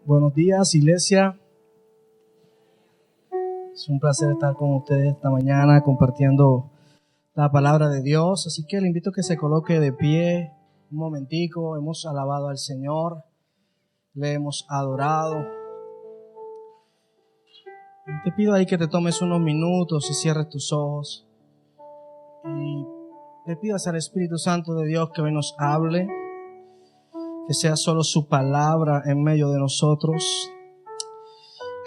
Buenos días, iglesia. Es un placer estar con ustedes esta mañana compartiendo la palabra de Dios. Así que le invito a que se coloque de pie un momentico. Hemos alabado al Señor, le hemos adorado. Te pido ahí que te tomes unos minutos y cierres tus ojos. Y le pidas al Espíritu Santo de Dios que hoy nos hable, que sea solo su palabra en medio de nosotros,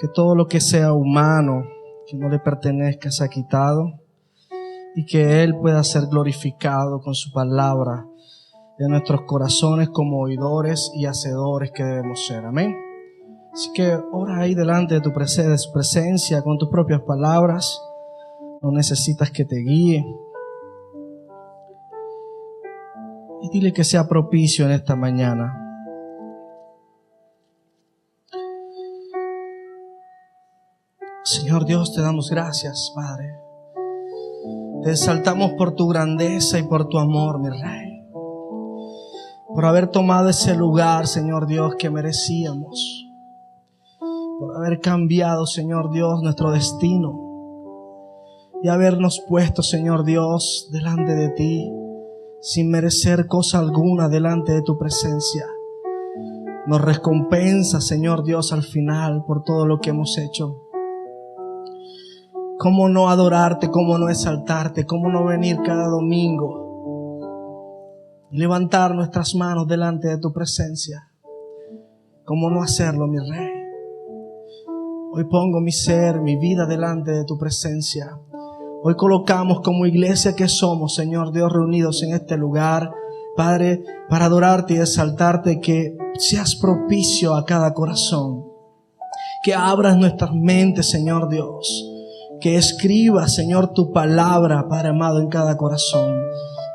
que todo lo que sea humano, que no le pertenezca, sea quitado, y que Él pueda ser glorificado con su palabra en nuestros corazones como oidores y hacedores que debemos ser. Amén. Así que ora ahí delante de tu presencia con tus propias palabras. No necesitas que te guíe. Y dile que sea propicio en esta mañana. Señor Dios, te damos gracias, Padre. Te exaltamos por tu grandeza y por tu amor, mi Rey. Por haber tomado ese lugar, Señor Dios, que merecíamos. Por haber cambiado, Señor Dios, nuestro destino. Y habernos puesto, Señor Dios, delante de ti, sin merecer cosa alguna delante de tu presencia. Nos recompensa, Señor Dios, al final por todo lo que hemos hecho. ¿Cómo no adorarte? ¿Cómo no exaltarte? ¿Cómo no venir cada domingo y levantar nuestras manos delante de tu presencia? ¿Cómo no hacerlo, mi Rey? Hoy pongo mi ser, mi vida delante de tu presencia. Hoy colocamos como iglesia que somos, Señor Dios, reunidos en este lugar, Padre, para adorarte y exaltarte, que seas propicio a cada corazón, que abras nuestras mentes, Señor Dios, que escribas, Señor, tu palabra, Padre amado, en cada corazón,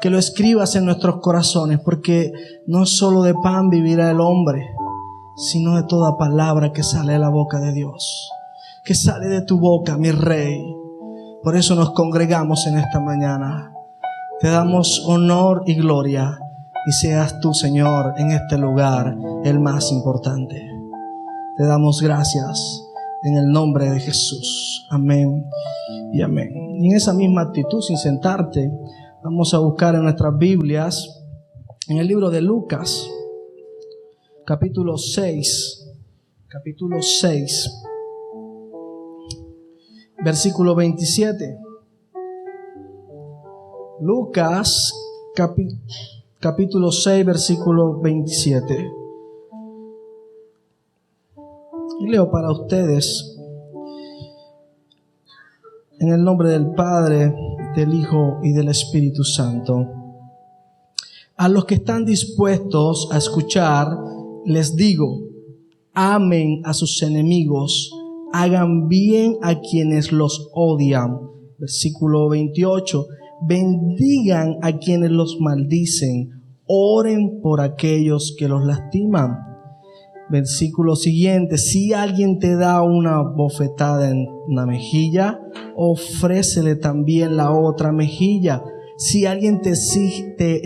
que lo escribas en nuestros corazones, porque no solo de pan vivirá el hombre, sino de toda palabra que sale de la boca de Dios, que sale de tu boca, mi Rey. Por eso nos congregamos en esta mañana. Te damos honor y gloria, y seas tú, Señor, en este lugar el más importante. Te damos gracias en el nombre de Jesús. Amén y amén. Y en esa misma actitud, sin sentarte, vamos a buscar en nuestras Biblias, en el libro de Lucas, capítulo 6, versículo 27. Lucas, capítulo 6, versículo 27. Y leo para ustedes en el nombre del Padre, del Hijo y del Espíritu Santo. A los que están dispuestos a escuchar, les digo: amen a sus enemigos, hagan bien a quienes los odian. Versículo 28. Bendigan a quienes los maldicen, oren por aquellos que los lastiman. Versículo siguiente: si alguien te da una bofetada en una mejilla, ofrécele también la otra mejilla. Si alguien te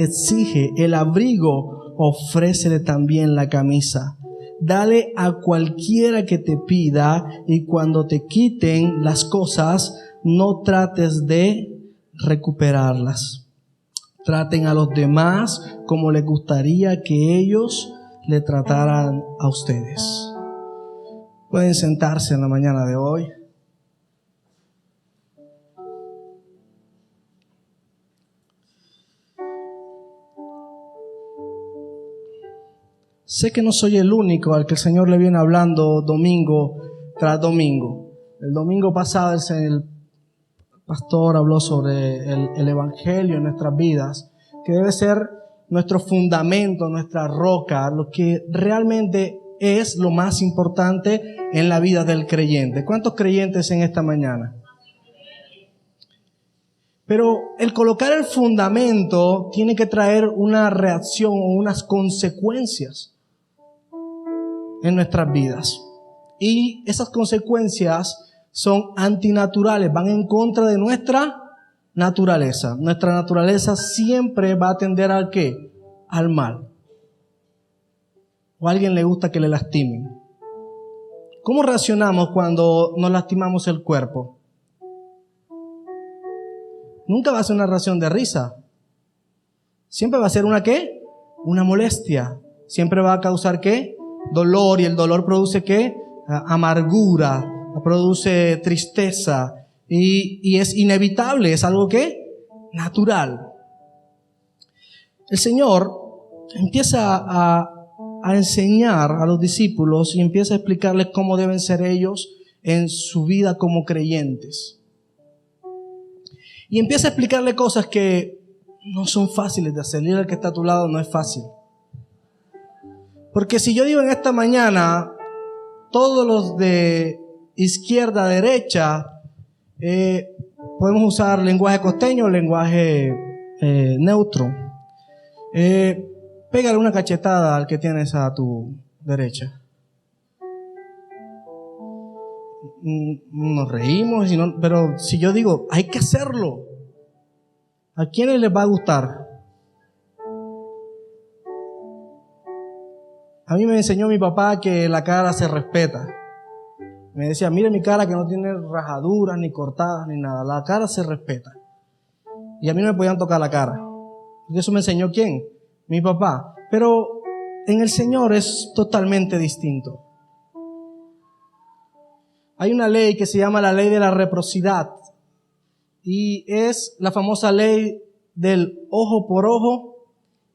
exige el abrigo, ofrécele también la camisa. Dale a cualquiera que te pida, y cuando te quiten las cosas, no trates de recuperarlas. Traten a los demás como les gustaría que ellos le trataran a ustedes. Pueden sentarse en la mañana de hoy. Sé que no soy el único al que el Señor le viene hablando domingo tras domingo. El domingo pasado el pastor habló sobre el Evangelio en nuestras vidas, que debe ser nuestro fundamento, nuestra roca, lo que realmente es lo más importante en la vida del creyente. ¿Cuántos creyentes en esta mañana? Pero el colocar el fundamento tiene que traer una reacción o unas consecuencias en nuestras vidas. Y esas consecuencias son antinaturales, van en contra de nuestra naturaleza. Nuestra naturaleza siempre va a tender ¿al qué? Al mal. ¿O a alguien le gusta que le lastimen? ¿Cómo reaccionamos cuando nos lastimamos el cuerpo? Nunca va a ser una reacción de risa. Siempre va a ser ¿una qué? Una molestia. Siempre va a causar ¿qué? Dolor, y el dolor produce ¿qué? Amargura, produce tristeza, y es inevitable, es algo ¿qué? Natural. El Señor empieza a enseñar a los discípulos y empieza a explicarles cómo deben ser ellos en su vida como creyentes. Y empieza a explicarle cosas que no son fáciles de hacer. Dile al que está a tu lado, no es fácil. Porque si yo digo en esta mañana, todos los de izquierda a derecha, podemos usar lenguaje costeño o lenguaje neutro. Pégale una cachetada al que tienes a tu derecha. Nos reímos, pero si yo digo, hay que hacerlo, ¿a quiénes les va a gustar? A mí me enseñó mi papá que la cara se respeta. Me decía, mire mi cara que no tiene rajaduras, ni cortadas, ni nada. La cara se respeta. Y a mí no me podían tocar la cara. Y eso me enseñó ¿quién? Mi papá. Pero en el Señor es totalmente distinto. Hay una ley que se llama la ley de la reciprocidad. Y es la famosa ley del ojo por ojo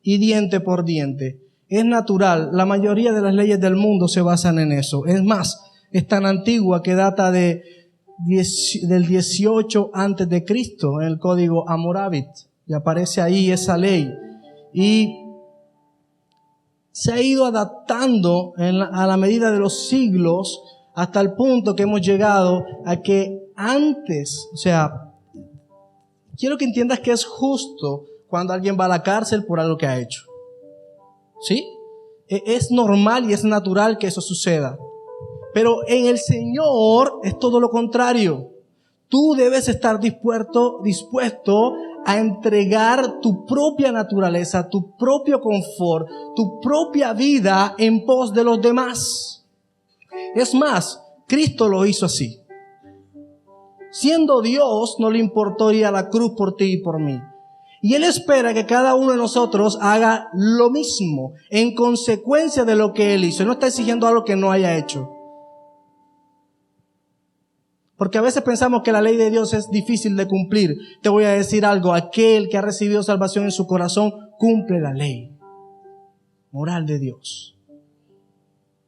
y diente por diente. Es natural. La mayoría de las leyes del mundo se basan en eso. Es más, es tan antigua que data del 18 antes de Cristo, en el código Hammurabi. Y aparece ahí esa ley. Y se ha ido adaptando a la medida de los siglos hasta el punto que hemos llegado a que antes, o sea, quiero que entiendas que es justo cuando alguien va a la cárcel por algo que ha hecho. ¿Sí? Es normal y es natural que eso suceda. Pero en el Señor es todo lo contrario. Tú debes estar dispuesto a entregar tu propia naturaleza, tu propio confort, tu propia vida en pos de los demás. Es más, Cristo lo hizo así. Siendo Dios, no le importó ir a la cruz por ti y por mí. Y Él espera que cada uno de nosotros haga lo mismo en consecuencia de lo que Él hizo. Él no está exigiendo algo que no haya hecho. Porque a veces pensamos que la ley de Dios es difícil de cumplir. Te voy a decir algo. Aquel que ha recibido salvación en su corazón cumple la ley moral de Dios.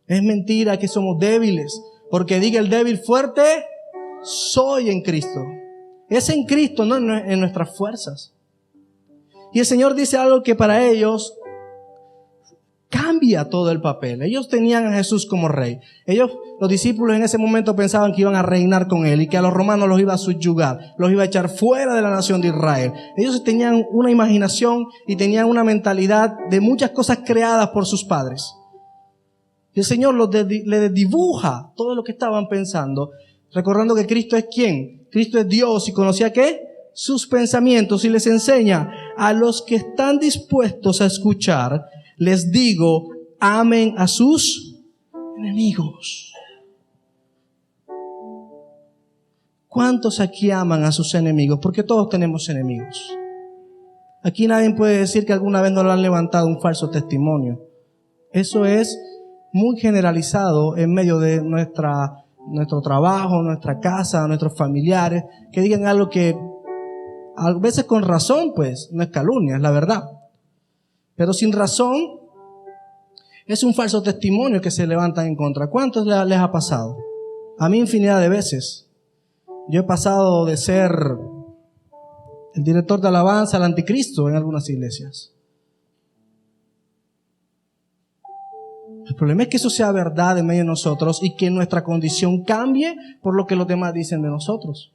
Es mentira que somos débiles. Porque diga el débil fuerte, soy en Cristo. Es en Cristo, no en nuestras fuerzas. Y el Señor dice algo que para ellos cambia todo el papel. Ellos tenían a Jesús como rey. Los discípulos en ese momento pensaban que iban a reinar con Él y que a los romanos los iba a subyugar, los iba a echar fuera de la nación de Israel. Ellos tenían una imaginación y tenían una mentalidad de muchas cosas creadas por sus padres. Y el Señor les dibuja todo lo que estaban pensando, recordando que Cristo es ¿quién? Cristo es Dios y conocía ¿qué? Sus pensamientos, y les enseña: a los que están dispuestos a escuchar, les digo, amen a sus enemigos. ¿Cuántos aquí aman a sus enemigos? Porque todos tenemos enemigos. Aquí nadie puede decir que alguna vez no le han levantado un falso testimonio. Eso es muy generalizado en medio de nuestro trabajo, nuestra casa, nuestros familiares, que digan algo que a veces con razón, pues, no es calumnia, es la verdad. Pero sin razón, es un falso testimonio que se levantan en contra. ¿Cuántos les ha pasado? A mí infinidad de veces. Yo he pasado de ser el director de alabanza al anticristo en algunas iglesias. El problema es que eso sea verdad en medio de nosotros y que nuestra condición cambie por lo que los demás dicen de nosotros.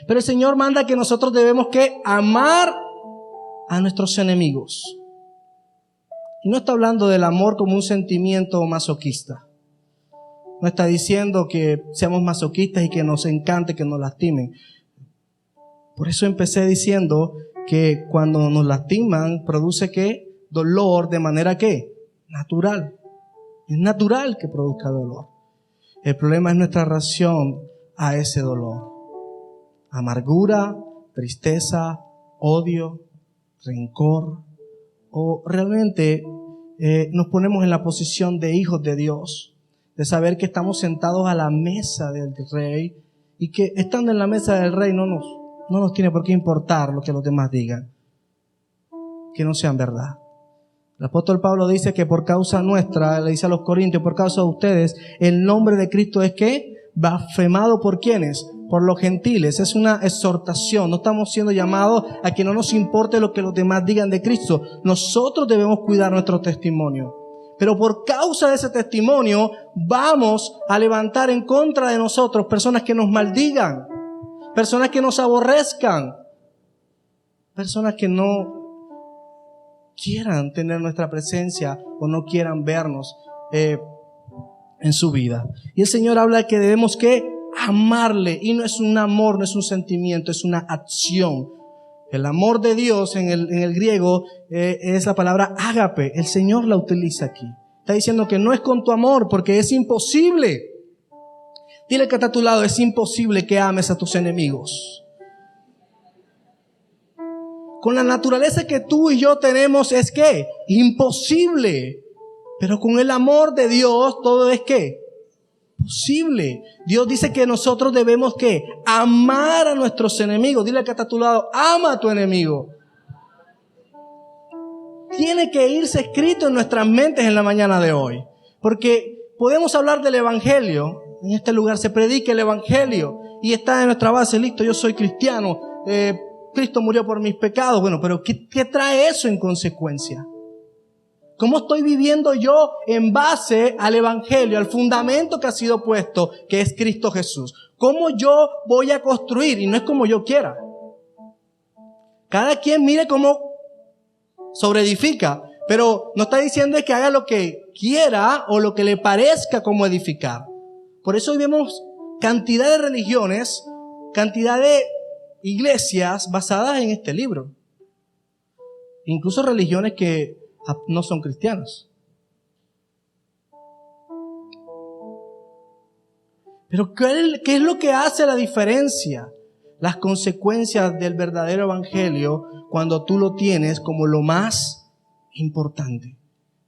Pero el Señor manda que nosotros debemos que amar a nuestros enemigos. Y no está hablando del amor como un sentimiento masoquista. No está diciendo que seamos masoquistas y que nos encante que nos lastimen. Por eso empecé diciendo que cuando nos lastiman produce ¿qué? Dolor de manera ¿qué? Natural. Es natural que produzca dolor. El problema es nuestra reacción a ese dolor. Amargura, tristeza, odio, rencor. O realmente nos ponemos en la posición de hijos de Dios, de saber que estamos sentados a la mesa del Rey y que estando en la mesa del Rey no nos tiene por qué importar lo que los demás digan, que no sean verdad. El apóstol Pablo dice que por causa nuestra, le dice a los corintios, por causa de ustedes, el nombre de Cristo es ¿qué? Blasfemado ¿por quiénes? Por los gentiles. Es una exhortación. No estamos siendo llamados a que no nos importe lo que los demás digan de Cristo. Nosotros debemos cuidar nuestro testimonio. Pero por causa de ese testimonio, vamos a levantar en contra de nosotros personas que nos maldigan, personas que nos aborrezcan, personas que no quieran tener nuestra presencia o no quieran vernos en su vida. Y el Señor habla que debemos que amarle, y no es un amor, no es un sentimiento, es una acción. El amor de Dios en el griego es la palabra ágape. El Señor la utiliza aquí. Está diciendo que no es con tu amor, porque es imposible. Dile que está a tu lado, es imposible que ames a tus enemigos. Con la naturaleza que tú y yo tenemos es ¿qué? Imposible. Pero con el amor de Dios todo es ¿qué? Posible. Dios dice que nosotros debemos ¿qué? Amar a nuestros enemigos. Dile que está a tu lado, ama a tu enemigo. Tiene que irse escrito en nuestras mentes en la mañana de hoy. Porque podemos hablar del Evangelio. En este lugar se predica el Evangelio y está en nuestra base, listo, yo soy cristiano. Cristo murió por mis pecados. Bueno, pero ¿qué trae eso en consecuencia? ¿Cómo estoy viviendo yo en base al Evangelio, al fundamento que ha sido puesto, que es Cristo Jesús? ¿Cómo yo voy a construir? Y no es como yo quiera. Cada quien mire cómo sobreedifica, pero no está diciendo que haga lo que quiera o lo que le parezca como edificar. Por eso hoy vemos cantidad de religiones, cantidad de iglesias basadas en este libro. Incluso religiones que no son cristianas. Pero ¿qué es lo que hace la diferencia? Las consecuencias del verdadero evangelio cuando tú lo tienes como lo más importante.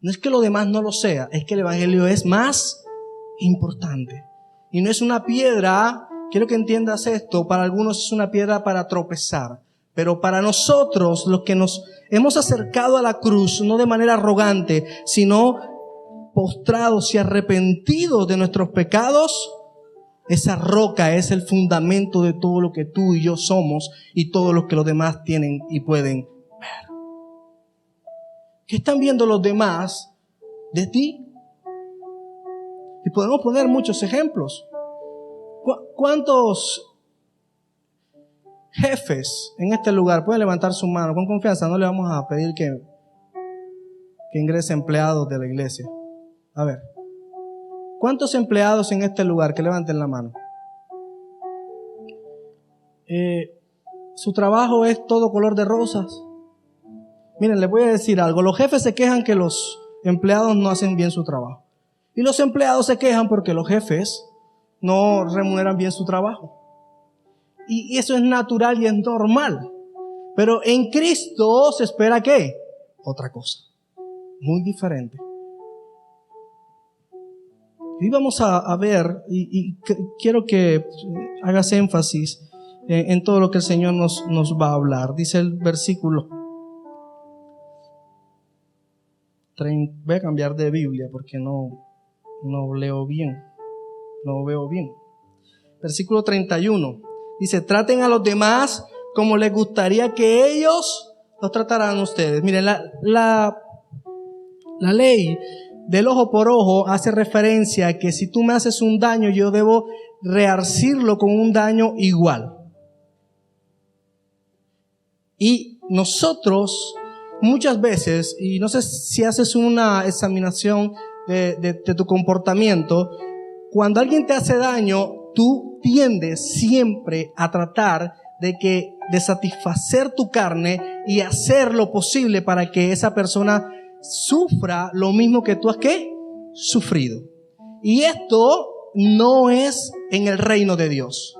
No es que lo demás no lo sea, es que el evangelio es más importante. Y no es una piedra, quiero que entiendas esto, para algunos es una piedra para tropezar. Pero para nosotros, los que nos hemos acercado a la cruz, no de manera arrogante, sino postrados y arrepentidos de nuestros pecados, esa roca es el fundamento de todo lo que tú y yo somos y todo lo que los demás tienen y pueden ver. ¿Qué están viendo los demás de ti? Y podemos poner muchos ejemplos. ¿Cuántos jefes en este lugar pueden levantar su mano con confianza? No le vamos a pedir que ingrese empleados de la iglesia. A ver, ¿cuántos empleados en este lugar que levanten la mano? ¿Su trabajo es todo color de rosas? Miren, les voy a decir algo. Los jefes se quejan que los empleados no hacen bien su trabajo. Y los empleados se quejan porque los jefes no remuneran bien su trabajo. Y eso es natural y es normal. Pero en Cristo se espera ¿qué? Otra cosa. Muy diferente. Y vamos a ver, y quiero que hagas énfasis en todo lo que el Señor nos va a hablar. Dice el versículo 30. Voy a cambiar de Biblia porque no leo bien. No veo bien. Versículo 31. Dice, traten a los demás como les gustaría que ellos los trataran a ustedes. Miren, la ley del ojo por ojo hace referencia a que si tú me haces un daño, yo debo rearcirlo con un daño igual. Y nosotros muchas veces, y no sé si haces una examinación de tu comportamiento, cuando alguien te hace daño, tú tiendes siempre a tratar de satisfacer tu carne y hacer lo posible para que esa persona sufra lo mismo que tú has sufrido. Y esto no es en el reino de Dios.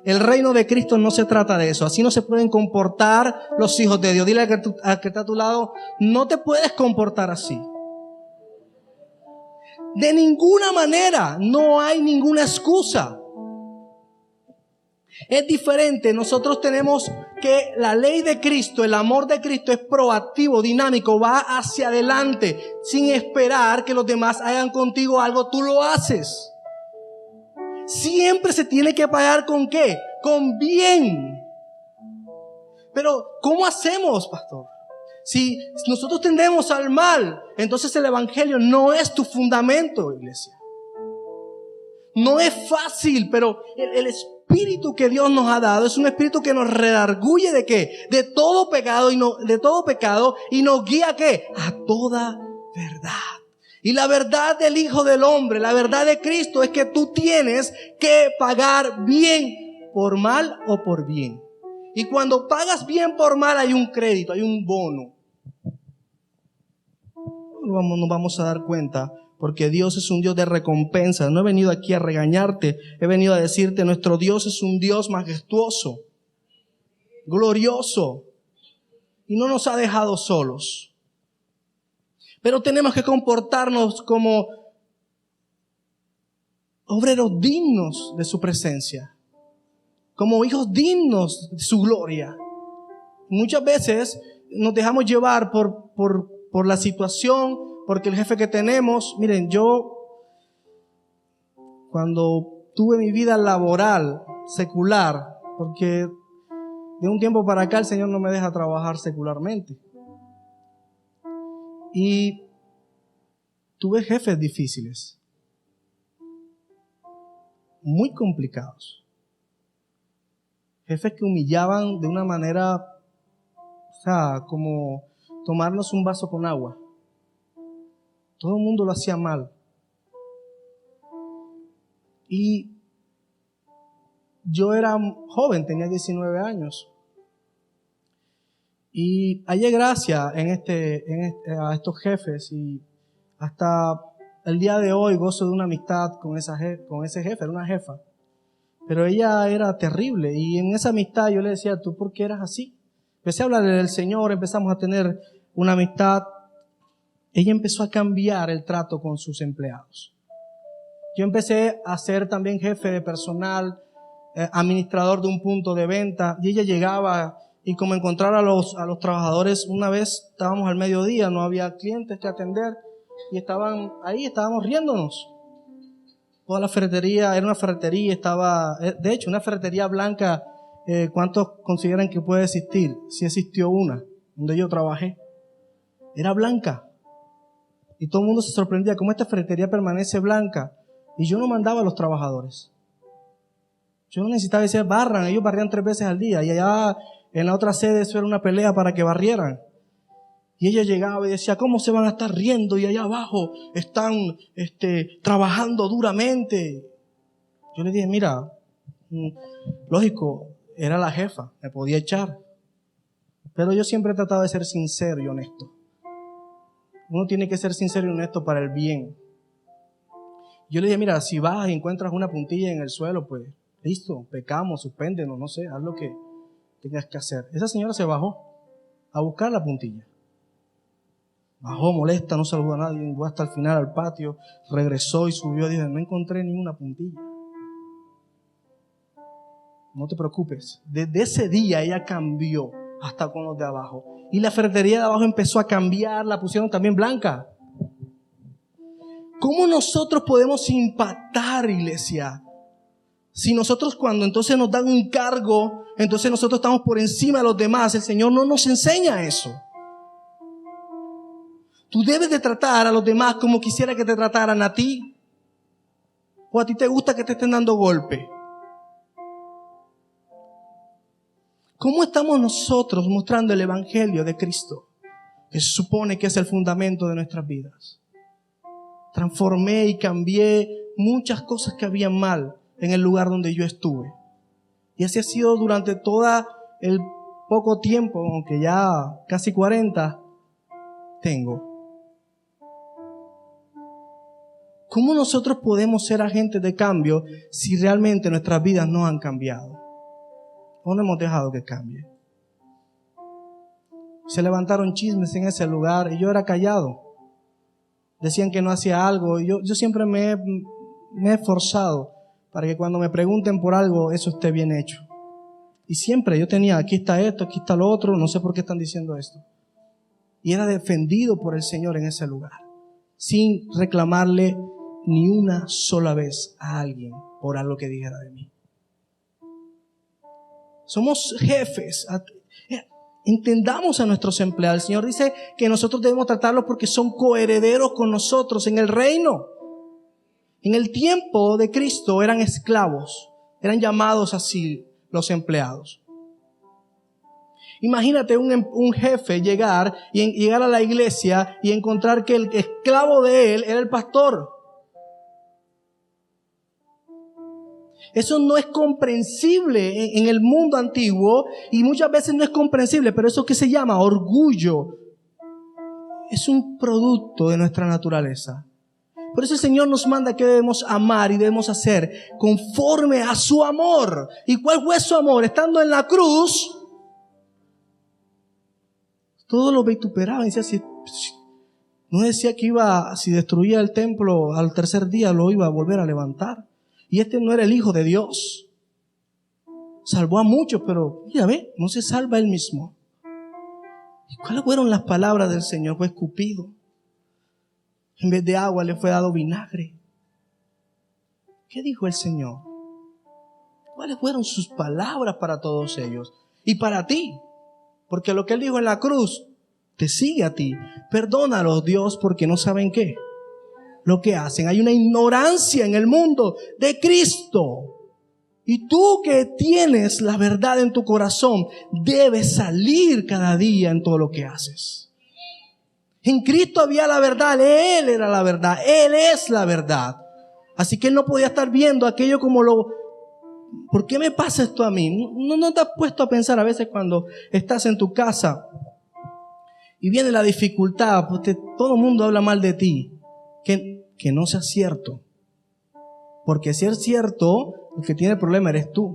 El reino de Cristo no se trata de eso. Así no se pueden comportar los hijos de Dios. Dile al que está a tu lado, no te puedes comportar así. De ninguna manera, no hay ninguna excusa. Es diferente. Nosotros tenemos que la ley de Cristo, el amor de Cristo es proactivo, dinámico, va hacia adelante, sin esperar que los demás hagan contigo algo, tú lo haces. Siempre se tiene que pagar ¿con qué? Con bien. Pero, ¿cómo hacemos, pastor? Si nosotros tendemos al mal, entonces el evangelio no es tu fundamento, iglesia. No es fácil, pero el espíritu que Dios nos ha dado es un espíritu que nos redarguye ¿de qué? De todo pecado y nos guía ¿a qué? A toda verdad. Y la verdad del Hijo del Hombre, la verdad de Cristo es que tú tienes que pagar bien por mal o por bien. Y cuando pagas bien por mal hay un crédito, hay un bono. Nos vamos a dar cuenta porque Dios es un Dios de recompensa. No he venido aquí a regañarte, he venido a decirte, nuestro Dios es un Dios majestuoso, glorioso y no nos ha dejado solos. Pero tenemos que comportarnos como obreros dignos de su presencia, como hijos dignos de su gloria. Muchas veces nos dejamos llevar por la situación, porque el jefe que tenemos, miren, yo cuando tuve mi vida laboral, secular, porque de un tiempo para acá el Señor no me deja trabajar secularmente. Y tuve jefes difíciles, muy complicados. Jefes que humillaban de una manera, o sea, como tomarnos un vaso con agua. Todo el mundo lo hacía mal. Y yo era joven, tenía 19 años. Y hallé gracia a estos jefes y hasta el día de hoy gozo de una amistad con ese jefe, era una jefa. Pero ella era terrible y en esa amistad yo le decía, ¿tú por qué eras así? Empecé a hablar del Señor, empezamos a tener una amistad. Ella empezó a cambiar el trato con sus empleados. Yo empecé a ser también jefe de personal, administrador de un punto de venta y ella llegaba y como encontrar a los trabajadores, una vez estábamos al mediodía, no había clientes que atender y estaban ahí, estábamos riéndonos. Toda la ferretería, era una ferretería, de hecho, una ferretería blanca, ¿cuántos consideran que puede existir? Sí existió una, donde yo trabajé. Era blanca. Y todo el mundo se sorprendía cómo esta ferretería permanece blanca. Y yo no mandaba a los trabajadores. Yo no necesitaba decir barran, ellos barrían 3 veces al día. Y allá en la otra sede eso era una pelea para que barrieran. Y ella llegaba y decía, ¿cómo se van a estar riendo? Y allá abajo están trabajando duramente. Yo le dije, mira, lógico, era la jefa, me podía echar. Pero yo siempre he tratado de ser sincero y honesto. Uno tiene que ser sincero y honesto para el bien. Yo le dije, mira, si vas y encuentras una puntilla en el suelo, pues listo, pecamos, suspéndenos, no sé, haz lo que tengas que hacer. Esa señora se bajó a buscar la puntilla. Bajó molesta, no saludó a nadie, fue hasta el final al patio, regresó y subió y dijo, no encontré ni una puntilla. No te preocupes. Desde ese día ella cambió hasta con los de abajo. Y la ferretería de abajo empezó a cambiar, la pusieron también blanca. ¿Cómo nosotros podemos impactar, iglesia? Si nosotros cuando entonces nos dan un cargo, entonces nosotros estamos por encima de los demás. El Señor no nos enseña eso. Tú debes de tratar a los demás como quisiera que te trataran a ti. ¿O a ti te gusta que te estén dando golpe? ¿Cómo estamos nosotros mostrando el Evangelio de Cristo? Que se supone que es el fundamento de nuestras vidas. Transformé y cambié muchas cosas que habían mal en el lugar donde yo estuve. Y así ha sido durante todo el poco tiempo, aunque ya casi 40, tengo. ¿Cómo nosotros podemos ser agentes de cambio si realmente nuestras vidas no han cambiado? ¿O no hemos dejado que cambie? Se levantaron chismes en ese lugar y yo era callado. Decían que no hacía algo y yo siempre me he esforzado para que cuando me pregunten por algo, eso esté bien hecho. Y siempre yo tenía, aquí está esto, aquí está lo otro, no sé por qué están diciendo esto. Y era defendido por el Señor en ese lugar, sin reclamarle ni una sola vez a alguien por algo que dijera de mí. Somos jefes. Entendamos a nuestros empleados. El Señor dice que nosotros debemos tratarlos porque son coherederos con nosotros en el reino. En el tiempo de Cristo eran esclavos, eran llamados así los empleados. Imagínate un jefe llegar a la iglesia y encontrar que el esclavo de él era el pastor. Eso no es comprensible en el mundo antiguo y muchas veces no es comprensible, pero eso que se llama orgullo es un producto de nuestra naturaleza. Por eso el Señor nos manda que debemos amar y debemos hacer conforme a su amor. ¿Y cuál fue su amor? Estando en la cruz, todo lo vituperaban. Decía, no decía que si destruía el templo al tercer día lo iba a volver a levantar. Y este no era el Hijo de Dios. Salvó a muchos, pero mira, no se salva él mismo. ¿Y cuáles fueron las palabras del Señor? Fue escupido. En vez de agua le fue dado vinagre. ¿Qué dijo el Señor? ¿Cuáles fueron sus palabras para todos ellos? Y para ti. Porque lo que Él dijo en la cruz te sigue a ti. Perdónalos, Dios, porque no saben qué. Lo que hacen. Hay una ignorancia en el mundo de Cristo. Y tú que tienes la verdad en tu corazón, debes salir cada día en todo lo que haces. En Cristo había la verdad, Él era la verdad, Él es la verdad. Así que Él no podía estar viendo aquello como ¿por qué me pasa esto a mí? ¿No te has puesto a pensar a veces cuando estás en tu casa y viene la dificultad, porque todo el mundo habla mal de ti, que no sea cierto? Porque si es cierto, el que tiene el problema eres tú.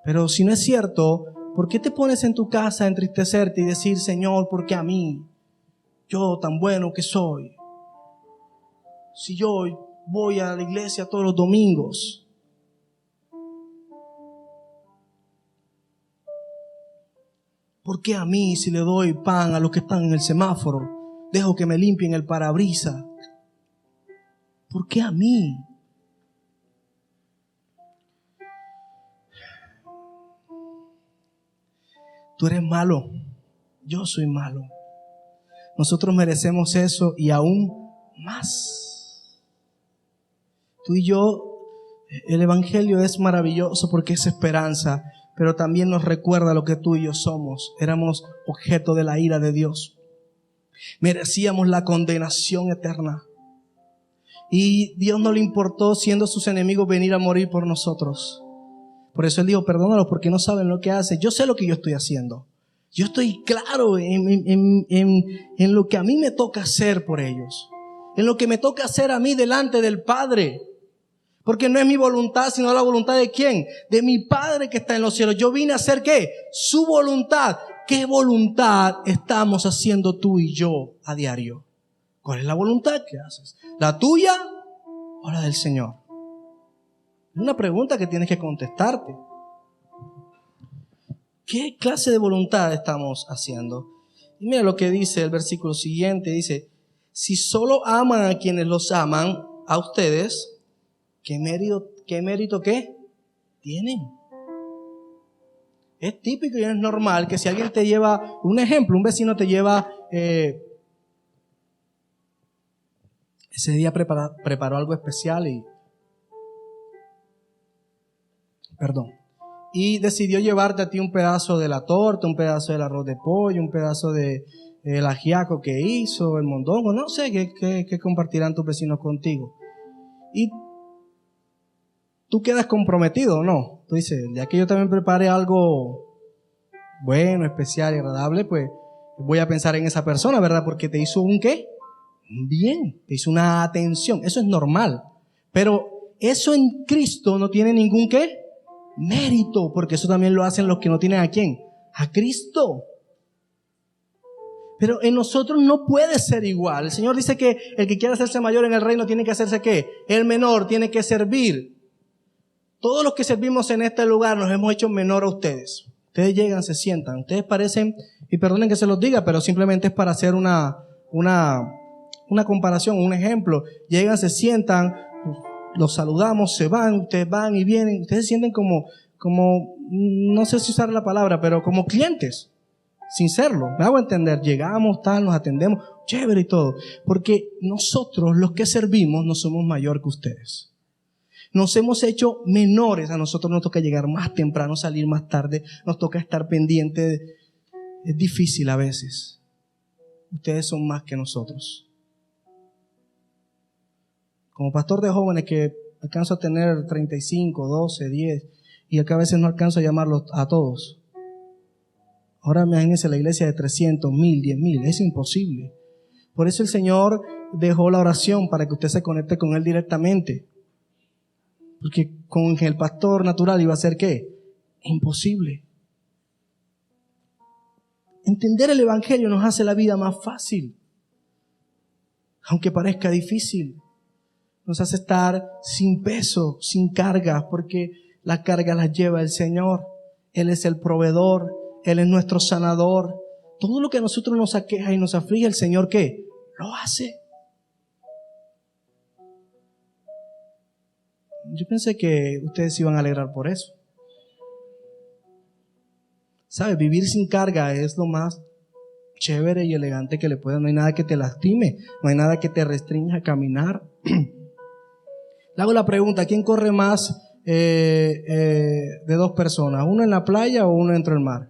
Pero si no es cierto, ¿por qué te pones en tu casa a entristecerte y decir, Señor, ¿por qué a mí? Yo tan bueno que soy. Si yo voy a la iglesia todos los domingos. ¿Por qué a mí si le doy pan a los que están en el semáforo? Dejo que me limpien el parabrisas. ¿Por qué a mí? Tú eres malo, yo soy malo. Nosotros merecemos eso y aún más. Tú y yo, el Evangelio es maravilloso porque es esperanza, pero también nos recuerda lo que tú y yo somos. Éramos objeto de la ira de Dios. Merecíamos la condenación eterna. Y Dios no le importó, siendo sus enemigos, venir a morir por nosotros. Por eso Él dijo, perdónalos porque no saben lo que hacen. Yo sé lo que yo estoy haciendo. Yo estoy claro en lo que a mí me toca hacer por ellos. En lo que me toca hacer a mí delante del Padre. Porque no es mi voluntad, sino la voluntad de ¿quién? De mi Padre que está en los cielos. Yo vine a hacer ¿qué? Su voluntad. ¿Qué voluntad estamos haciendo tú y yo a diario? ¿Cuál es la voluntad que haces? ¿La tuya o la del Señor? Es una pregunta que tienes que contestarte. ¿Qué clase de voluntad estamos haciendo? Y mira lo que dice el versículo siguiente. Dice, si solo aman a quienes los aman, a ustedes, ¿qué mérito qué tienen? Es típico y es normal que si alguien te lleva, un ejemplo, un vecino te lleva, ese día preparó algo especial y decidió llevarte a ti un pedazo de la torta, un pedazo del arroz de pollo, un pedazo de el ajiaco que hizo, el mondongo, no sé qué compartirán tus vecinos contigo. Y tú quedas comprometido, ¿no? Tú dices, ya que yo también preparé algo bueno, especial y agradable, pues voy a pensar en esa persona, ¿verdad? Porque te hizo un ¿qué? Bien, es una atención, eso es normal. Pero eso en Cristo no tiene ningún ¿qué? Mérito, porque eso también lo hacen los que no tienen ¿a quién? A Cristo. Pero en nosotros no puede ser igual. El Señor dice que el que quiera hacerse mayor en el reino tiene que hacerse ¿qué? El menor, tiene que servir. Todos los que servimos en este lugar nos hemos hecho menor a ustedes. Ustedes llegan, se sientan. Ustedes parecen, y perdonen que se los diga, pero simplemente es para hacer una comparación, un ejemplo. Llegan, se sientan, los saludamos, se van, ustedes van y vienen. Ustedes se sienten como, no sé si usar la palabra, pero como clientes. Sin serlo, me hago entender, llegamos, tal, nos atendemos, chévere y todo, porque nosotros los que servimos no somos mayor que ustedes. Nos hemos hecho menores, a nosotros nos toca llegar más temprano, salir más tarde, nos toca estar pendientes, es difícil a veces. Ustedes son más que nosotros. Como pastor de jóvenes que alcanzo a tener 35, 12, 10, y acá a veces no alcanzo a llamarlos a todos. Ahora imagínense la iglesia de 300, 1000, 10,000. Es imposible. Por eso el Señor dejó la oración para que usted se conecte con Él directamente. Porque con el pastor natural iba a ser ¿qué? Imposible. Entender el Evangelio nos hace la vida más fácil. Aunque parezca difícil. Nos hace estar sin peso, sin cargas, porque las cargas las lleva el Señor. Él es el proveedor. Él es nuestro sanador. Todo lo que a nosotros nos aqueja y nos aflige, el Señor ¿qué? Lo hace. Yo pensé que ustedes se iban a alegrar por eso. ¿Sabe? Vivir sin carga es lo más chévere y elegante que le pueda. No hay nada que te lastime. No hay nada que te restrinja a caminar. Le hago la pregunta, ¿quién corre más de dos personas? ¿Uno en la playa o uno dentro del mar?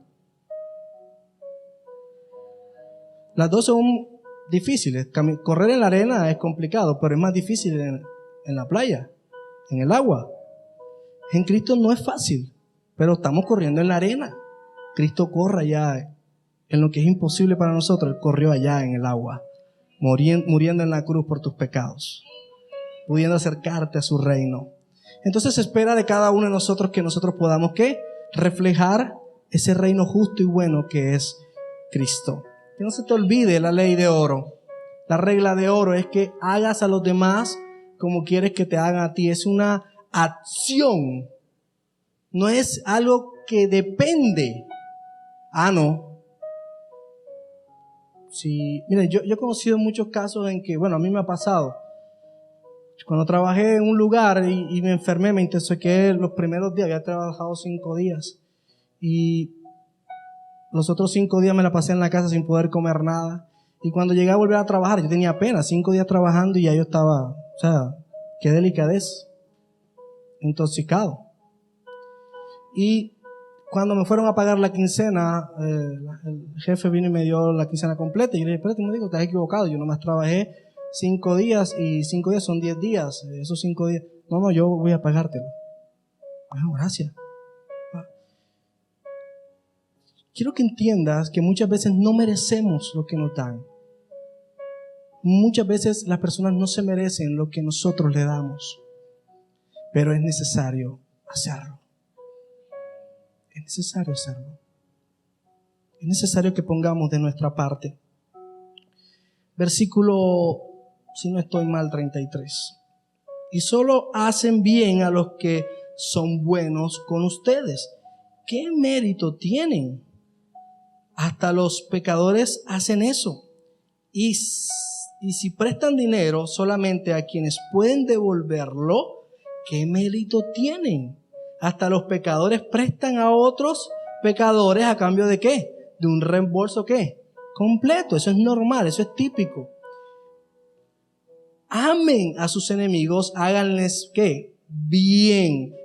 Las dos son difíciles. Correr en la arena es complicado, pero es más difícil en la playa, en el agua. En Cristo no es fácil, pero estamos corriendo en la arena. Cristo corre allá en lo que es imposible para nosotros. Él corrió allá en el agua, muriendo en la cruz por tus pecados, pudiendo acercarte a su reino. Entonces se espera de cada uno de nosotros que nosotros podamos ¿qué? Reflejar ese reino justo y bueno que es Cristo. Que no se te olvide la ley de oro. La regla de oro es que hagas a los demás como quieres que te hagan a ti. Es una acción. No es algo que depende. No. Sí, miren, yo he conocido muchos casos en que, bueno, a mí me ha pasado. Cuando trabajé en un lugar y me enfermé, me intoxiqué los primeros días. Había trabajado 5 días. Y los otros 5 días me la pasé en la casa sin poder comer nada. Y cuando llegué a volver a trabajar, yo tenía apenas 5 días trabajando y ya yo estaba, qué delicadez, intoxicado. Y cuando me fueron a pagar la quincena, el jefe vino y me dio la quincena completa. Y yo le dije, espérate, me digo, estás equivocado. Yo nomás trabajé 5 días y 5 días son 10 días. Esos 5 días, no, yo voy a pagártelo. Bueno, gracias. Quiero que entiendas que muchas veces no merecemos lo que nos dan. Muchas veces las personas no se merecen lo que nosotros le damos. Pero es necesario hacerlo. Es necesario hacerlo. Es necesario que pongamos de nuestra parte. Versículo, si no estoy mal, 33. Y solo hacen bien a los que son buenos con ustedes. ¿Qué mérito tienen? Hasta los pecadores hacen eso. Y si prestan dinero solamente a quienes pueden devolverlo, ¿qué mérito tienen? Hasta los pecadores prestan a otros pecadores a cambio de ¿qué? De un reembolso ¿qué? Completo. Eso es normal, eso es típico. Amen a sus enemigos, háganles ¿qué? Bien.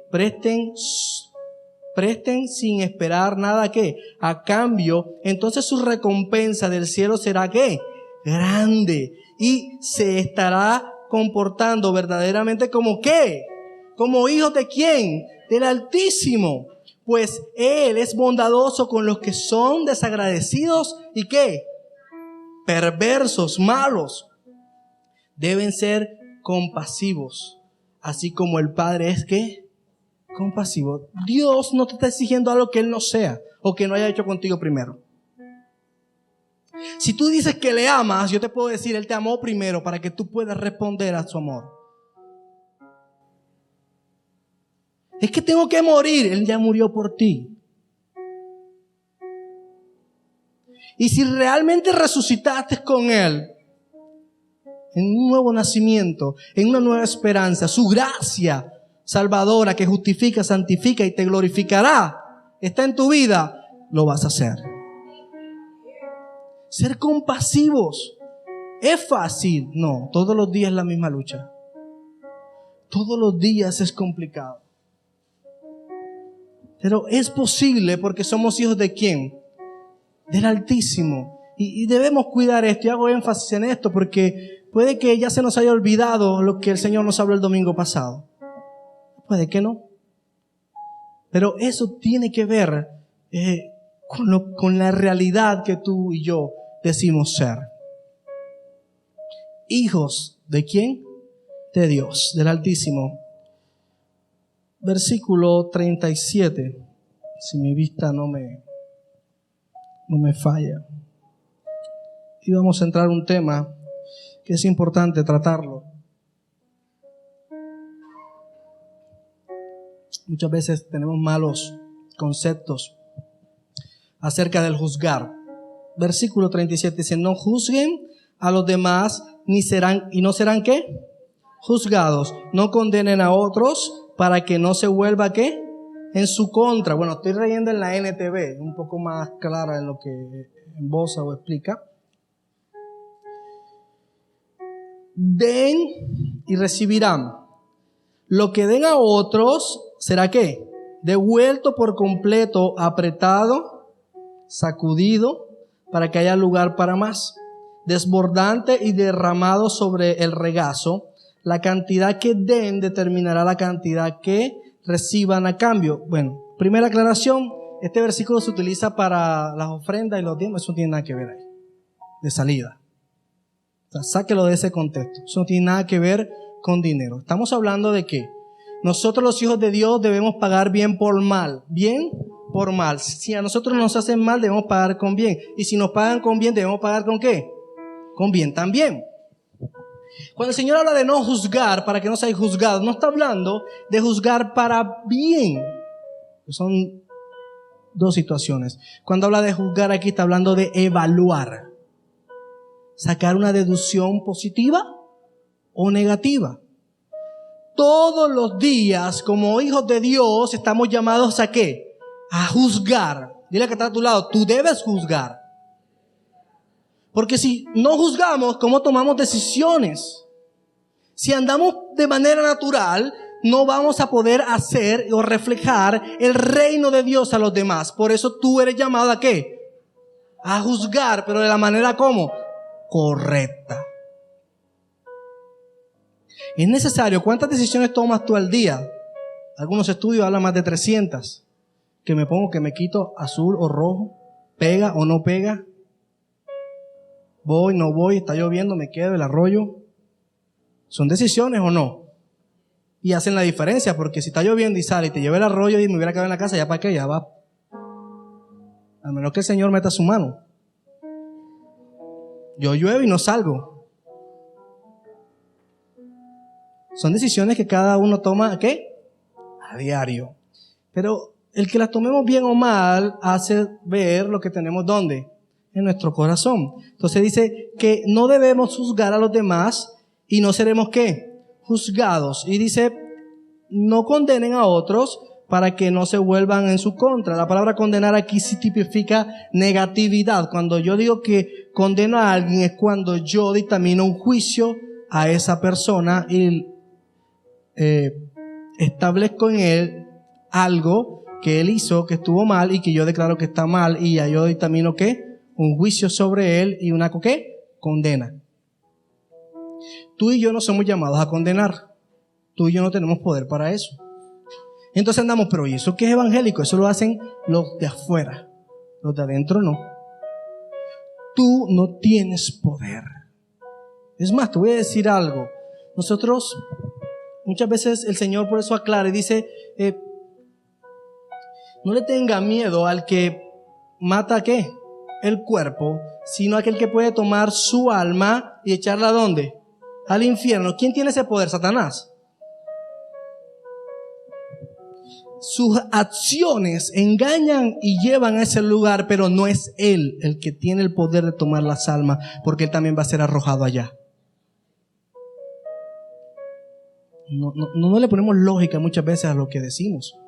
Presten sin esperar nada ¿qué? A cambio, entonces su recompensa del cielo será ¿qué? Grande. Y se estará comportando verdaderamente como ¿qué? Como hijos de ¿quién? Del Altísimo. Pues Él es bondadoso con los que son desagradecidos y ¿qué? Perversos, malos. Deben ser compasivos, así como el Padre es ¿qué? Compasivo. Dios no te está exigiendo algo que Él no sea o que no haya hecho contigo primero. Si tú dices que le amas, yo te puedo decir, Él te amó primero para que tú puedas responder a su amor. Es que tengo que morir. Él ya murió por ti. Y si realmente resucitaste con Él, en un nuevo nacimiento, en una nueva esperanza, su gracia salvadora que justifica, santifica y te glorificará, está en tu vida, lo vas a hacer. Ser compasivos. ¿Es fácil? No, todos los días es la misma lucha. Todos los días es complicado. Pero es posible porque somos hijos ¿de quién? Del Altísimo. Y debemos cuidar esto. Y hago énfasis en esto porque puede que ya se nos haya olvidado lo que el Señor nos habló el domingo pasado. Puede que no. Pero eso tiene que ver con la realidad que tú y yo decimos ser. Hijos ¿de quién? De Dios, del Altísimo. Versículo 37. Si mi vista no me falla. Y vamos a entrar a un tema que es importante tratarlo. Muchas veces tenemos malos conceptos acerca del juzgar. Versículo 37 dice, no juzguen a los demás y no serán ¿qué? Juzgados. No condenen a otros para que no se vuelva ¿qué? En su contra. Bueno, estoy leyendo en la NTV, un poco más clara en lo que en voz o explica. Den y recibirán. Lo que den a otros será ¿qué? Devuelto por completo, apretado, sacudido, para que haya lugar para más. Desbordante y derramado sobre el regazo. La cantidad que den determinará la cantidad que reciban a cambio. Bueno, primera aclaración, este versículo se utiliza para las ofrendas y los diezmos. Eso no tiene nada que ver ahí, de salida. O sea, sáquelo de ese contexto. Eso no tiene nada que ver con dinero. Estamos hablando de que nosotros los hijos de Dios debemos pagar bien por mal. Bien por mal. Si a nosotros nos hacen mal, debemos pagar con bien. Y si nos pagan con bien, debemos pagar con ¿qué? Con bien también. Cuando el Señor habla de no juzgar, para que no seáis juzgados, no está hablando de juzgar para bien. Son dos situaciones. Cuando habla de juzgar aquí, está hablando de evaluar. Sacar una deducción positiva o negativa. Todos los días, como hijos de Dios, estamos llamados ¿a qué? A juzgar. Dile que está a tu lado, tú debes juzgar. Porque si no juzgamos, ¿cómo tomamos decisiones? Si andamos de manera natural, no vamos a poder hacer o reflejar el reino de Dios a los demás. Por eso tú eres llamado ¿a qué? A juzgar, pero de la manera ¿cómo? Correcta. Es necesario. ¿Cuántas decisiones tomas tú al día? Algunos estudios hablan más de 300. Que me pongo, que me quito azul o rojo, pega o no pega. Voy, no voy, está lloviendo, me quedo, el arroyo. ¿Son decisiones o no? Y hacen la diferencia, porque si está lloviendo y sale y te lleva el arroyo y me hubiera quedado en la casa, ¿ya para qué? Ya va. A menos que el Señor meta su mano. Yo lluevo y no salgo. Son decisiones que cada uno toma, ¿a qué? A diario. Pero el que las tomemos bien o mal hace ver lo que tenemos ¿dónde? En nuestro corazón. Entonces dice que no debemos juzgar a los demás y no seremos ¿qué? Juzgados. Y dice, no condenen a otros para que no se vuelvan en su contra. La palabra condenar aquí sí tipifica negatividad. Cuando yo digo que condeno a alguien es cuando yo dictamino un juicio a esa persona y establezco en él algo que él hizo que estuvo mal y que yo declaro que está mal y ya yo dictamino ¿qué? Un juicio sobre él y una ¿qué? Condena. Tú y yo no somos llamados a condenar. Tú y yo no tenemos poder para eso. Entonces andamos, pero ¿y eso qué es evangélico? Eso lo hacen los de afuera. Los de adentro no. Tú no tienes poder. Es más, te voy a decir algo. Nosotros, muchas veces el Señor por eso aclara y dice, no le tenga miedo al que mata, ¿qué? El cuerpo, sino aquel que puede tomar su alma y echarla ¿a dónde? Al infierno. ¿Quién tiene ese poder? Satanás. Sus acciones engañan y llevan a ese lugar, pero no es él el que tiene el poder de tomar las almas, porque él también va a ser arrojado allá. No le ponemos lógica muchas veces a lo que decimos.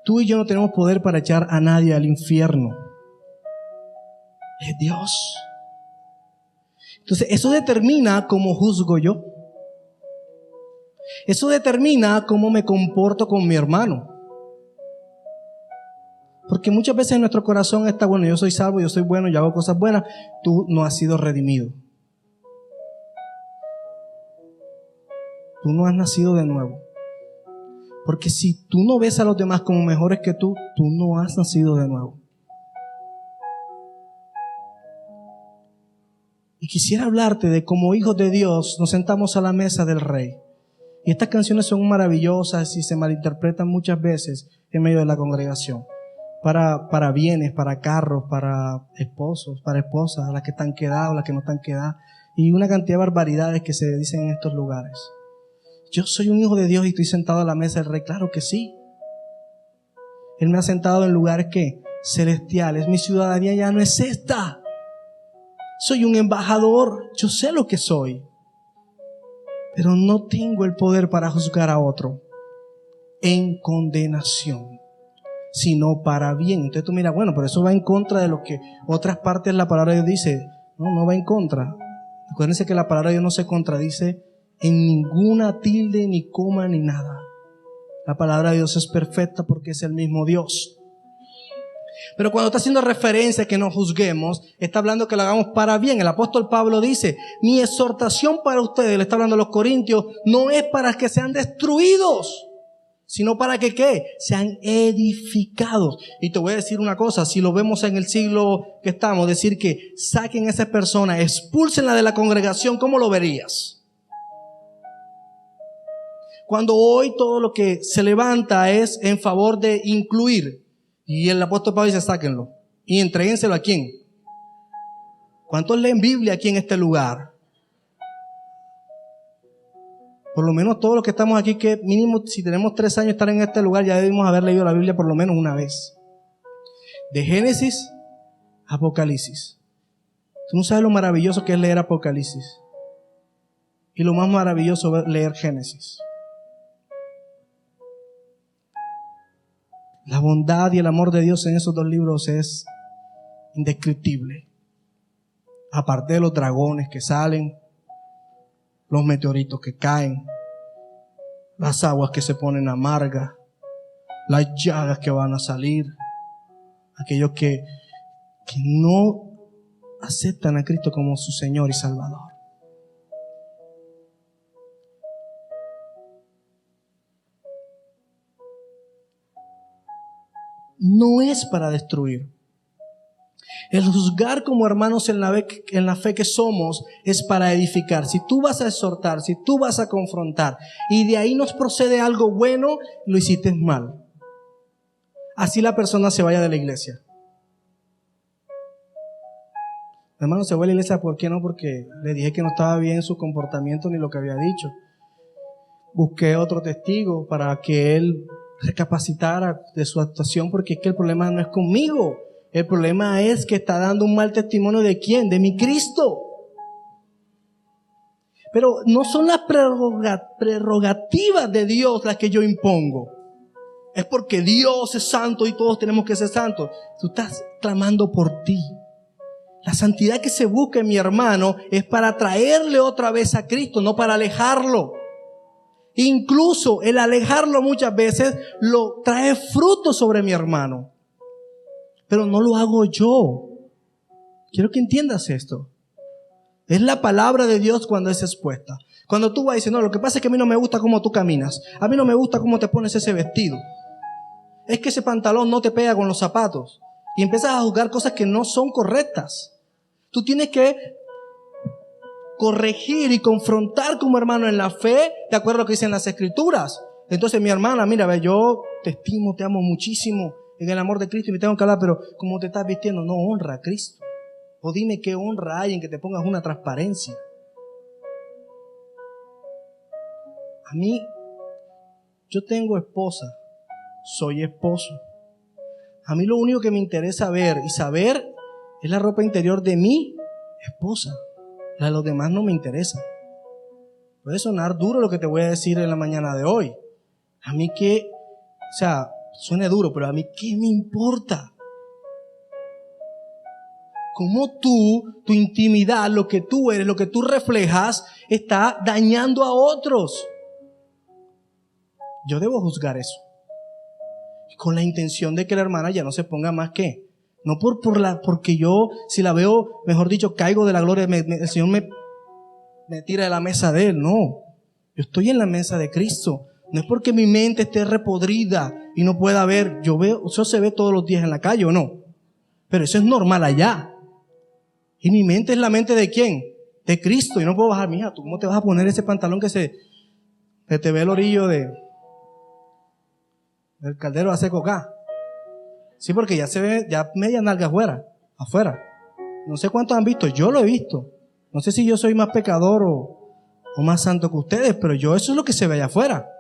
Tú y yo no tenemos poder para echar a nadie al infierno. Es Dios. Entonces, eso determina cómo juzgo yo. Eso determina cómo me comporto con mi hermano. Porque muchas veces en nuestro corazón está, bueno, yo soy salvo, yo soy bueno, yo hago cosas buenas. Tú no has sido redimido. Tú no has nacido de nuevo. Porque si tú no ves a los demás como mejores que tú no has nacido de nuevo. Y quisiera hablarte de cómo hijos de Dios nos sentamos a la mesa del Rey. Y estas canciones son maravillosas y se malinterpretan muchas veces en medio de la congregación. Para bienes, para carros, para esposos, para esposas, las que están quedadas, las que no están quedadas. Y una cantidad de barbaridades que se dicen en estos lugares. Yo soy un hijo de Dios y estoy sentado a la mesa del Rey. Claro que sí. Él me ha sentado en lugares que celestiales. Mi ciudadanía ya no es esta. Soy un embajador. Yo sé lo que soy. Pero no tengo el poder para juzgar a otro en condenación, sino para bien. Entonces tú miras, bueno, pero eso va en contra de lo que otras partes de la palabra de Dios dice. No va en contra. Acuérdense que la palabra de Dios no se contradice en ninguna tilde, ni coma, ni nada. La palabra de Dios es perfecta porque es el mismo Dios. Pero cuando está haciendo referencia a que no juzguemos, está hablando que lo hagamos para bien. El apóstol Pablo dice, mi exhortación para ustedes, le está hablando a los corintios, no es para que sean destruidos, sino para que ¿qué? Sean edificados. Y te voy a decir una cosa, si lo vemos en el siglo que estamos, decir que saquen a esa persona, expúlsenla de la congregación, ¿cómo lo verías? Cuando hoy todo lo que se levanta es en favor de incluir, y el apóstol Pablo dice, sáquenlo. Y entréguenselo ¿a quién? ¿Cuántos leen Biblia aquí en este lugar? Por lo menos todos los que estamos aquí, que mínimo si tenemos 3 años de estar en este lugar, ya debemos haber leído la Biblia por lo menos una vez. De Génesis a Apocalipsis. Tú no sabes lo maravilloso que es leer Apocalipsis. Y lo más maravilloso es leer Génesis. La bondad y el amor de Dios en esos 2 libros es indescriptible. Aparte de los dragones que salen, los meteoritos que caen, las aguas que se ponen amargas, las llagas que van a salir, aquellos que no aceptan a Cristo como su Señor y Salvador. No es para destruir. El juzgar como hermanos en la fe que somos es para edificar. Si tú vas a exhortar, si tú vas a confrontar y de ahí nos procede algo bueno, lo hiciste mal. Así la persona se vaya de la iglesia. Hermano, se va a la iglesia, ¿por qué no? Porque le dije que no estaba bien su comportamiento ni lo que había dicho. Busqué otro testigo para que él recapacitara de su actuación, porque es que el problema no es conmigo. El problema es que está dando un mal testimonio ¿de quién? De mi Cristo. Pero no son las prerrogativas de Dios las que yo impongo. Es porque Dios es santo y todos tenemos que ser santos. Tú estás clamando por ti. La santidad que se busca en mi hermano es para traerle otra vez a Cristo, no para alejarlo. Incluso el alejarlo muchas veces lo trae fruto sobre mi hermano. Pero no lo hago yo. Quiero que entiendas esto. Es la palabra de Dios cuando es expuesta. Cuando tú vas diciendo, no, lo que pasa es que a mí no me gusta cómo tú caminas. A mí no me gusta cómo te pones ese vestido. Es que ese pantalón no te pega con los zapatos. Y empiezas a juzgar cosas que no son correctas. Tú tienes que corregir y confrontar como hermano en la fe, de acuerdo a lo que dicen las Escrituras. Entonces, mi hermana, mira, ve, yo te estimo, te amo muchísimo en el amor de Cristo y me tengo que hablar, pero como te estás vistiendo, no honra a Cristo. O dime qué honra hay en que te pongas una transparencia. A mí, yo tengo esposa, soy esposo. A mí lo único que me interesa ver y saber es la ropa interior de mi esposa. La de los demás no me interesa. Puede sonar duro lo que te voy a decir en la mañana de hoy. A mí qué, o sea, suene duro, pero a mí qué me importa. Cómo tu intimidad, lo que tú eres, lo que tú reflejas, está dañando a otros. Yo debo juzgar eso. Con la intención de que la hermana ya no se ponga más que. No porque yo, si la veo, mejor dicho, caigo de la gloria, el Señor me tira de la mesa de Él. No. Yo estoy en la mesa de Cristo. No es porque mi mente esté repodrida y no pueda ver. Eso se ve todos los días en la calle, ¿o no? Pero eso es normal allá. Y mi mente es la mente ¿de quién? De Cristo. Y no puedo bajar, mija, ¿tú cómo te vas a poner ese pantalón que te ve el orillo del caldero hace coca? Sí, porque ya se ve, ya media nalga afuera. No sé cuántos han visto, yo lo he visto. No sé si yo soy más pecador o más santo que ustedes, pero eso es lo que se ve allá afuera.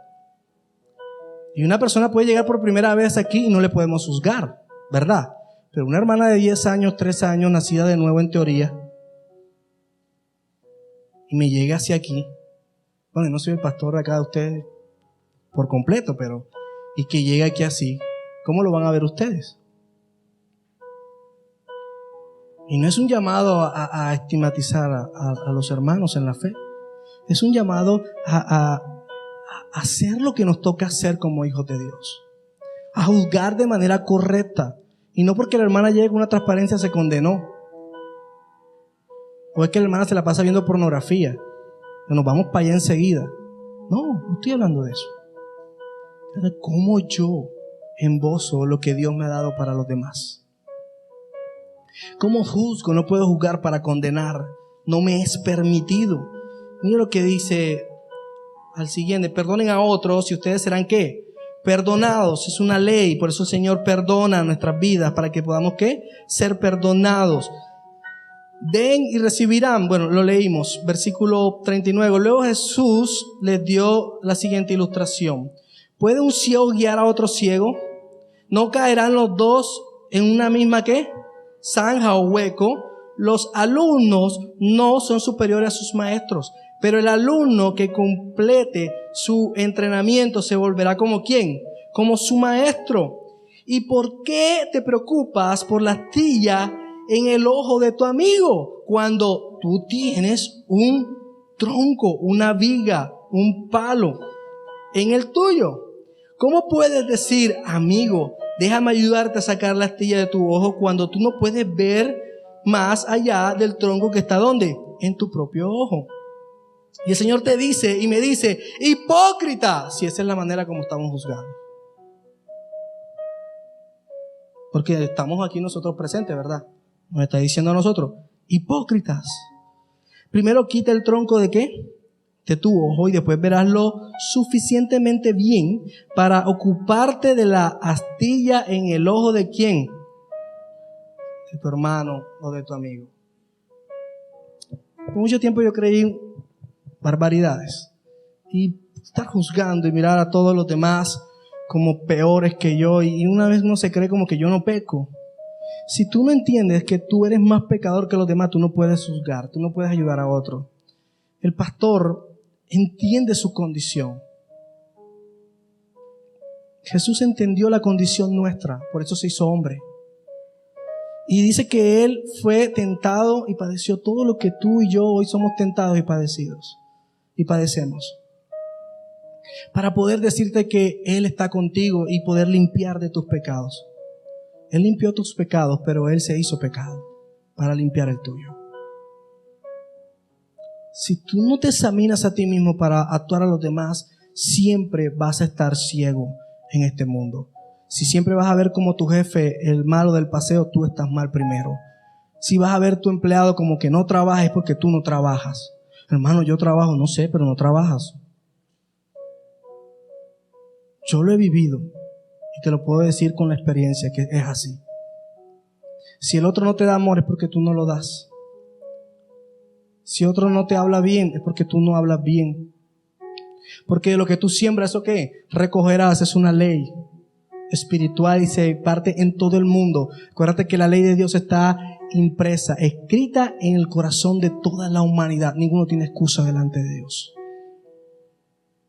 Y una persona puede llegar por primera vez aquí y no le podemos juzgar, ¿verdad? Pero una hermana de 10 años, 13 años, nacida de nuevo en teoría, y me llega hacia aquí. Bueno, no soy el pastor de acá de ustedes por completo, pero y que llegue aquí así, ¿cómo lo van a ver ustedes? Y no es un llamado a estigmatizar a los hermanos en la fe. Es un llamado a hacer lo que nos toca hacer como hijos de Dios. A juzgar de manera correcta. Y no porque la hermana llegue con una transparencia se condenó. O es que la hermana se la pasa viendo pornografía. Que nos vamos para allá enseguida. No estoy hablando de eso. De cómo yo embozo lo que Dios me ha dado para los demás. ¿Cómo juzgo? No puedo juzgar para condenar. No me es permitido. Mira lo que dice al siguiente: perdonen a otros y ustedes serán ¿qué? Perdonados. Es una ley, por eso el Señor perdona nuestras vidas para que podamos ¿qué? Ser perdonados. Den y recibirán. Bueno, lo leímos, versículo 39. Luego Jesús les dio la siguiente ilustración: ¿puede un ciego guiar a otro ciego? ¿No caerán los dos en una misma ¿qué? Zanja o hueco? Los alumnos no son superiores a sus maestros, pero el alumno que complete su entrenamiento se volverá como ¿quién? Como su maestro. ¿Y por qué te preocupas por la astilla en el ojo de tu amigo cuando tú tienes un tronco, una viga, un palo en el tuyo? ¿Cómo puedes decir, amigo, déjame ayudarte a sacar la astilla de tu ojo cuando tú no puedes ver más allá del tronco que está ¿dónde? En tu propio ojo? Y el Señor te dice y me dice: hipócrita, si esa es la manera como estamos juzgando. Porque estamos aquí nosotros presentes, ¿verdad? Nos está diciendo a nosotros: hipócritas. Primero quita el tronco ¿de qué? De tu ojo, y después verás lo suficientemente bien para ocuparte de la astilla en el ojo ¿de quién? De tu hermano o de tu amigo. Por mucho tiempo yo creí barbaridades y estar juzgando y mirar a todos los demás como peores que yo, y una vez uno se cree como que yo no peco. Si tú no entiendes que tú eres más pecador que los demás, tú no puedes juzgar, tú no puedes ayudar a otro. El pastor entiende su condición. Jesús entendió la condición nuestra, por eso se hizo hombre. Y dice que Él fue tentado y padeció todo lo que tú y yo hoy somos tentados y padecidos. Y padecemos. Para poder decirte que Él está contigo y poder limpiar de tus pecados. Él limpió tus pecados, pero Él se hizo pecado para limpiar el tuyo. Si tú no te examinas a ti mismo para actuar a los demás, siempre vas a estar ciego en este mundo. Si siempre vas a ver como tu jefe el malo del paseo, tú estás mal primero. Si vas a ver tu empleado como que no trabaja, es porque tú no trabajas. Hermano, yo trabajo, no sé, pero no trabajas. Yo lo he vivido y te lo puedo decir con la experiencia que es así. Si el otro no te da amor es porque tú no lo das. Si otro no te habla bien es porque tú no hablas bien. Porque lo que tú siembras, ¿eso qué? Recogerás, es una ley espiritual y se parte en todo el mundo. Acuérdate que la ley de Dios está impresa, escrita en el corazón de toda la humanidad. Ninguno tiene excusa delante de Dios.